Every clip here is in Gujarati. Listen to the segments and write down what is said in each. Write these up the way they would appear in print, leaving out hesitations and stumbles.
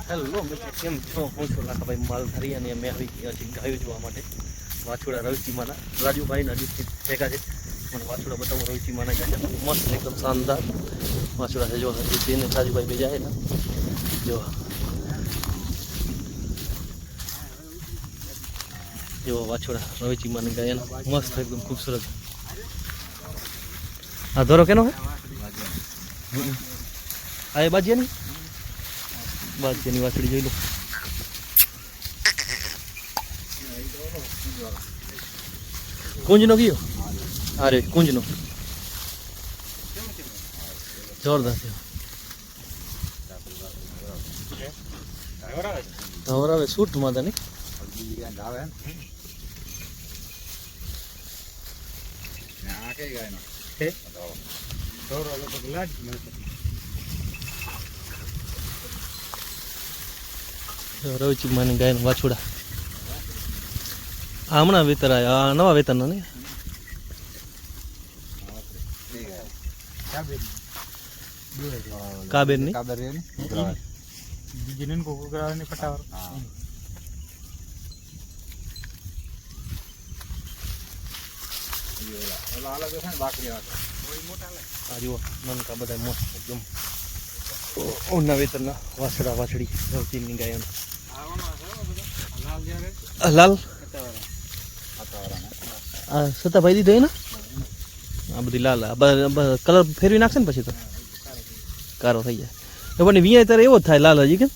હેલો મિત્રો, કેમ છો? હું છું લાખાભાઈ માલધારી અને અમે આવી ગયા છીએ ગાયો જોવા માટે. વાછોડા રવિસીમાના રાજુભાઈના નજીકથી ભેગા છે. મને વાછોડા બતાવો રવિસીમાના ગયા છે. મસ્ત એકદમ શાનદાર વાછોડા છે. જો તેને રાજુભાઈ બે જાય ને જો વાછોડા રવિસીમાની ગયા મસ્ત એકદમ ખૂબસૂરત. આ ધોરો કેનો હે? આ એ બાજીયાની બાજીયાની વાછડી જોઈ લો. કુંજનો ગયો? અરે કુંજનો જોરદાર છે. ધવરાવે સૂટ માતા ની રવિચીમાની ગાય વાછોડા હમણાં વેતર આવ્યા, નવા વેતરના ને કાબેર ની મનકા બધા મસ્ત એકદમ ઓના વેતરના વાછડા વાછડી રવચીની ગાય લાલ સતાભાઈ દીધો ને આ બધી લાલ કલર ફેરવી નાખશે ને પછી તો કારો થઈ જાય. તો પણ વિયા ત્યારે એવો જ થાય લાલ હજી કે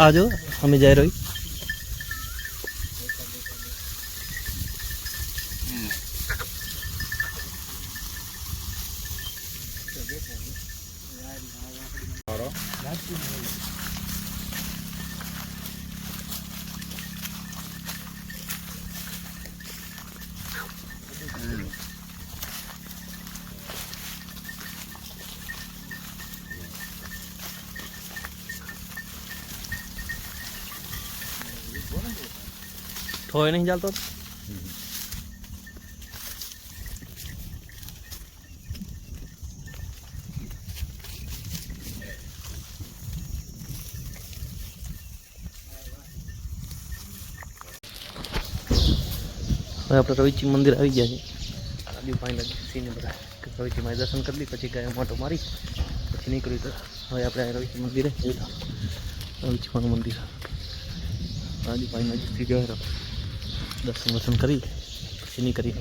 આ જો અમે જાય રહી ठोए नहीं जालता तो આપણે રવિચી મંદિર આવી ગયા છે. રાજુભાઈના સીને બધા રવિચીમાં દર્શન કરી લી પછી ગાય માટો મારી પછી નીકળ્યું. તો હવે આપણે રવિચી મંદિરે રવિચીમાનું મંદિર રાજુભાઈ નજીકથી ગયા દર્શન વર્શન કરી પછી નીકળી.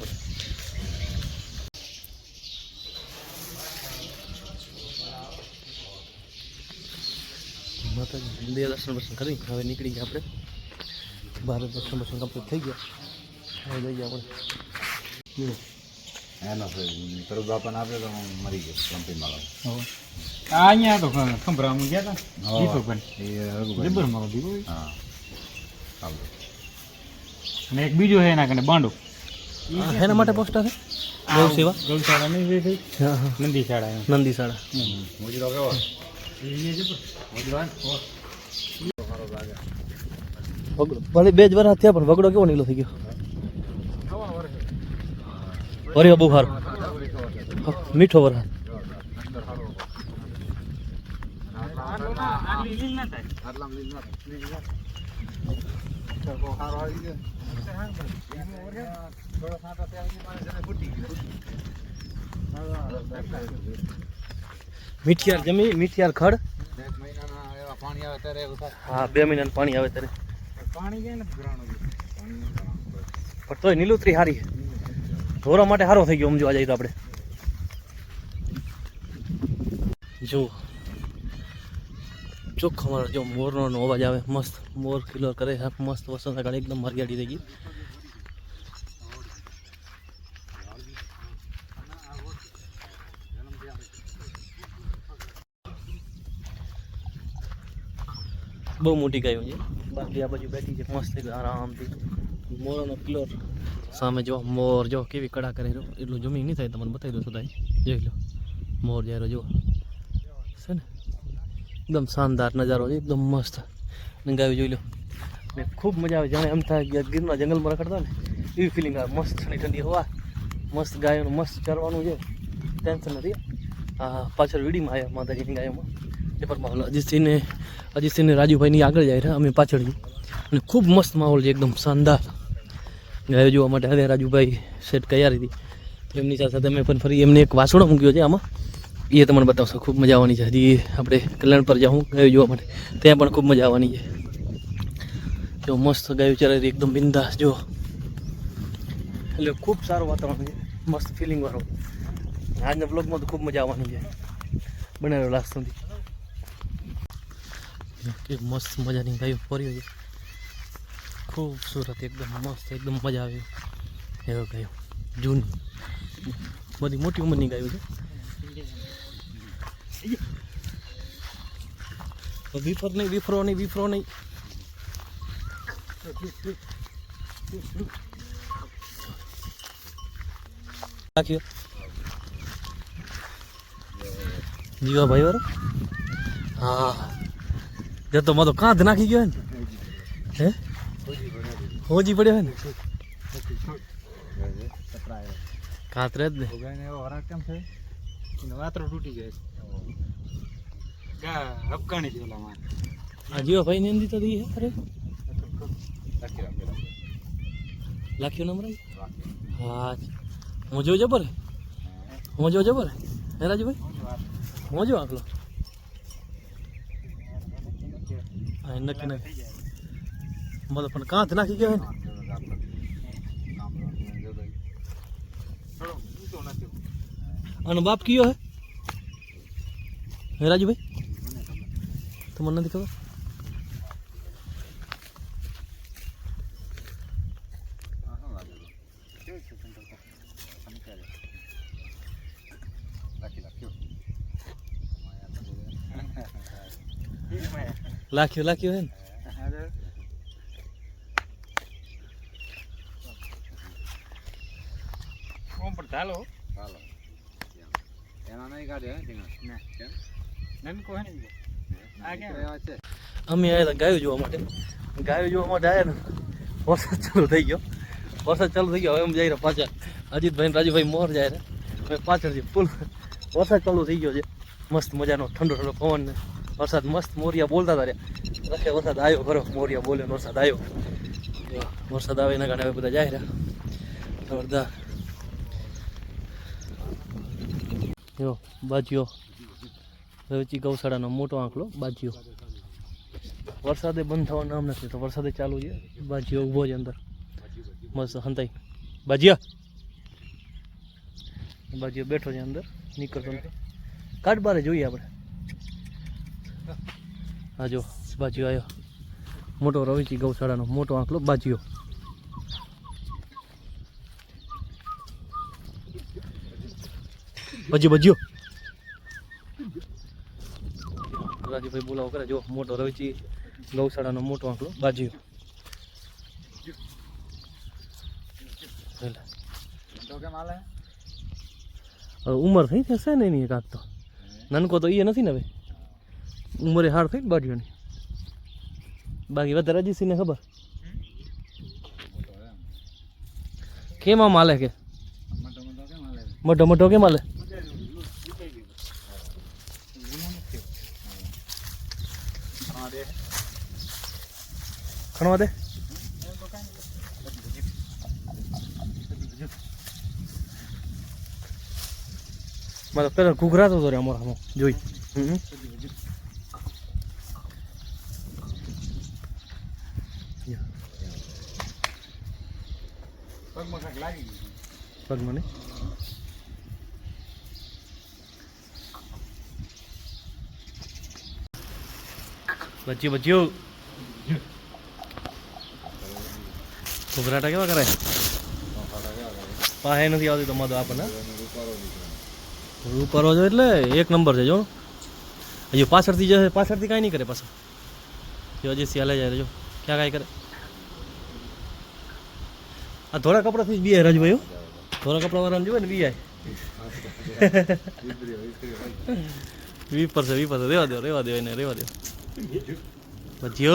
માતાજી મંદિર દર્શન વર્શન કરી હવે નીકળી ગયા આપણે બહાર. દર્શન વર્શન કમ્પ્લીટ થઈ ગયા. હવે જઈએ આપણે એનો તરુ બાપાને આપે તો મરી ગયો કંપનીમાં. અહીંયા તો ખંભરામાં ગયા હતા દીપકભાઈ જબરમાં દીપો. હા અને એક બીજો છે એના કને બાંડો એના માટે પોસ્ટર છે ગૌ સેવા ગૌશાળા નહીં થઈ નંદીશાળા નંદીશાળા. મુજરો કેવો વગડો ભલે 2 જ વર્ષ થયા પણ વગડો કેવો નીલો થઈ ગયો. વરે બહુ સારો મીઠો વરસાદ. મીઠિયાર જમી મીઠિયાર ખડ પાણી આવે ત્યારે હા 2 મહિનાનું પાણી આવે ત્યારે પાણી જાય ને પણ તોય નીલુતરી સારી ઢોરા માટે સારો થઈ ગયો. આમ જોવા જઈએ તો આપણે જો ચોખ્ખો મારો જો મોરનો અવાજ આવે મસ્ત. મોર કિલોર કરે મસ્ત વસંત કાળે એકદમ માર્ગાડી થઈ ગઈ. બહુ મોટી ગાયો છે. બાકી આ બાજુ બેઠી છે મસ્ત આરામથી. મોરનો કિલોર સામે જો મોર જો કેવી કડા કરે એટલું જમીન નહીં થાય. તમને બતાવી દો સદાય જોઈ લો મોર જ્યારે જો છે ને એકદમ શાનદાર નજારો છે એકદમ મસ્ત. ગાયો જોઈ લો ને ખૂબ મજા આવે. જાણે એમ થાય કે ગીરના જંગલમાં રખડતા ને એવી ફિલિંગ આવે. મસ્ત ઠંડી ઠંડી હવા મસ્ત ગાયોનું મસ્ત ચરવાનું છે. ટેન્શન નથી. પાછળ વીડીમાં આવ્યા માતાજીની ગાયોમાં એ પણ માહોલ અજીતસિંહને રાજુભાઈની આગળ જાય રહ્યા, અમે પાછળ જઈએ. અને ખૂબ મસ્ત માહોલ છે, એકદમ શાનદાર. ગાયો જોવા માટે હવે રાજુભાઈ સેટ તૈયારી હતી, તો એમની સાથે અમે પણ ફરી એમને એક વાસણો મૂક્યો છે આમાં, એ તમને બતાવશો. ખૂબ મજા આવવાની છે. હજી આપણે કલ્યાણ પર જાઉં ગાયો જોવા માટે, ત્યાં પણ ખૂબ મજા આવવાની છે. જો મસ્ત ગાયો ચરાવી એકદમ બિંદાસ. જો એટલે ખૂબ સારું વાતાવરણ છે, મસ્ત ફિલિંગ વાળું. આજના બ્લોગમાં તો ખૂબ મજા આવવાની છે, બનાવેલો લાસ્ટ સુધી. કે મસ્ત મજાની ગાયો ફર્યો છે, ખૂબસૂરત, એકદમ મસ્ત, એકદમ મજા આવે એવો ગાયો. જૂની બધી મોટી ઉંમરની ગાયો છે. વિફરો નહીં. રાખ્યો જીવા ભાઈ વાળો. હા જતો માં તો કાંધ નાખી ગયો ને, હે હોજી પડ્યો હે ને, કાતરે જ ને. વાતરો તૂટી જાય હપકાણી છે ઓલા માં. આ જીવા ભાઈ ને એમ દીધો દી. અરે લાખ્યો નંબર. હા મોજો જબર હે રાજુભાઈ, મોજો આખલો. હા નક્કી મતલબ પણ કાંત નાખી ગયો ને. આનો બાપ કયો હે રાજુભાઈ, તમને નથી ખબર? લાખ્યો હે ને. ચાલો એના નહીં કાઢે અમે આવ્યા હતા ગાયો જોવા માટે. આવ્યા ને વરસાદ ચાલુ થઈ ગયો. હવે અમે જઈ રહ્યા પાછા. અજીતભાઈ રાજુભાઈ મોર જાય ને, અમે પાછળથી ફૂલ વરસાદ ચાલુ થઈ ગયો છે. મસ્ત મજાનો ઠંડો પવન ને વરસાદ. મસ્ત મોરિયા બોલતા હતા રખે. વરસાદ આવ્યો ખરો, મોરિયા બોલે વરસાદ આવ્યો. વરસાદ આવે એના કારણે હવે બધા જાય રહ્યા જોરદાર. જો બાજીઓ રવચી ગૌશાળાનો મોટો આંકડો બાજીઓ. વરસાદે બંધ થવાનું નામ નથી, તો વરસાદે ચાલુ છે. બાજીઓ ઊભો છે અંદર મસ્ત હંતાઈ. બાજીઓ બેઠો છે અંદર, નીકળતો નથી. કાઢ બારે જોઈએ આપણે. હા જો બાજીઓ આવ્યો, મોટો રવચી ગૌશાળાનો મોટો આંકડો બાજીઓ. બાજીઓ રાજુભાઈ બોલાવો કરે. જો મોટો રવચી ગૌશાળાનો મોટો આંકડો બાજીઓ. ઉંમર થઈ થશે ને એની કાંક તો. નાનકો તો એ નથી ને હવે, ઉંમરે હાર થઈ બાજીઓની. બાકી વધારે અજીતસિંહને ખબર કેમ આમ હાલે કે મોટો કેમ હાલે. ખણવા દે. મારે પેલા ઘૂઘરાતો હતો રે અમારા જોઈ. પગમાં ને બચ્યો ઘૂઘરાટા કેવા કરે. પાસે નથી આવતી તો મધો આપણને રૂપારો જો એટલે એક નંબર છે. જો હજુ પાછળથી જશે, પાછળથી કાંઈ નહીં કરે પાછળ. જો હજી સિયાલે જાય જો ક્યાં કાંઈ કરે. આ ધોળા કપડાથી જ બી રાજભાઈ. ધોળા કપડા વાળાને જોવે ને બી આય. વીપર છે રેવા દો એને રેવા દો. પછી